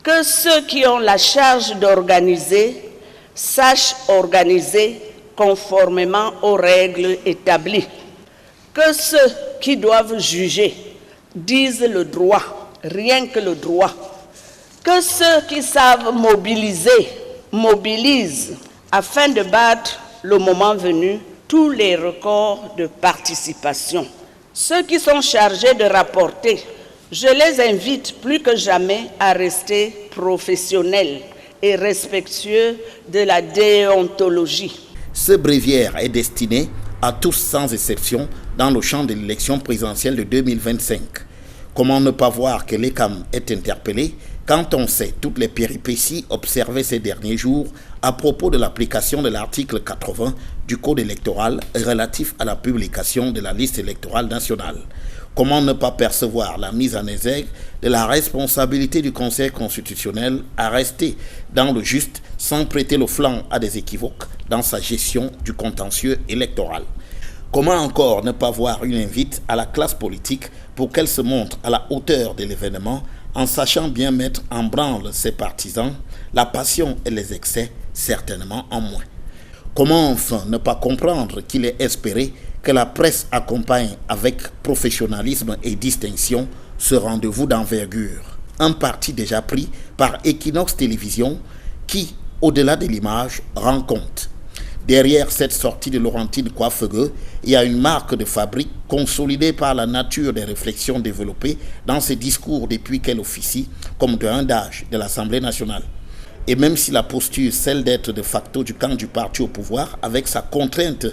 Que ceux qui ont la charge d'organiser sachent organiser conformément aux règles établies. Que ceux qui doivent juger disent le droit, rien que le droit. Que ceux qui savent mobiliser, mobilisent afin de battre, le moment venu, tous les records de participation. Ceux qui sont chargés de rapporter, je les invite plus que jamais à rester professionnels et respectueux de la déontologie. Ce bréviaire est destiné à tous sans exception dans le champ de l'élection présidentielle de 2025. Comment ne pas voir que l'ECAM est interpellé quand on sait toutes les péripéties observées ces derniers jours à propos de l'application de l'article 80 du Code électoral relatif à la publication de la liste électorale nationale? Comment ne pas percevoir la mise en exergue de la responsabilité du Conseil constitutionnel à rester dans le juste sans prêter le flanc à des équivoques dans sa gestion du contentieux électoral? Comment encore ne pas voir une invite à la classe politique pour qu'elle se montre à la hauteur de l'événement en sachant bien mettre en branle ses partisans, la passion et les excès certainement en moins? Comment enfin ne pas comprendre qu'il est espéré que la presse accompagne avec professionnalisme et distinction ce rendez-vous d'envergure, un parti déjà pris par Equinox Télévision qui, au-delà de l'image, rend compte. Derrière cette sortie de Laurentine Coiffegueux, il y a une marque de fabrique consolidée par la nature des réflexions développées dans ses discours depuis qu'elle officie comme d'un d'âge de l'Assemblée nationale. Et même si la posture, celle d'être de facto du camp du parti au pouvoir, avec sa contrainte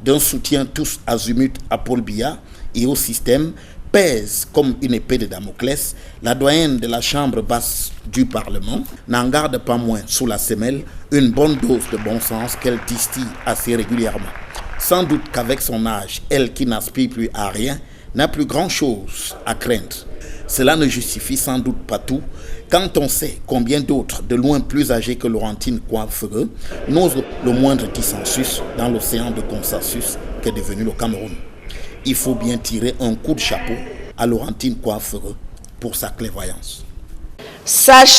d'un soutien tous azimuts à Paul Biya et au système, pèse comme une épée de Damoclès, la doyenne de la chambre basse du Parlement n'en garde pas moins sous la semelle une bonne dose de bon sens qu'elle distille assez régulièrement. Sans doute qu'avec son âge, elle qui n'aspire plus à rien, n'a plus grand-chose à craindre. Cela ne justifie sans doute pas tout, quand on sait combien d'autres, de loin plus âgés que Laurentine Coiffegueux, n'osent le moindre dissensus dans l'océan de consensus qu'est devenu le Cameroun. Il faut bien tirer un coup de chapeau à Laurentine Coiffegueux pour sa clairvoyance. Sache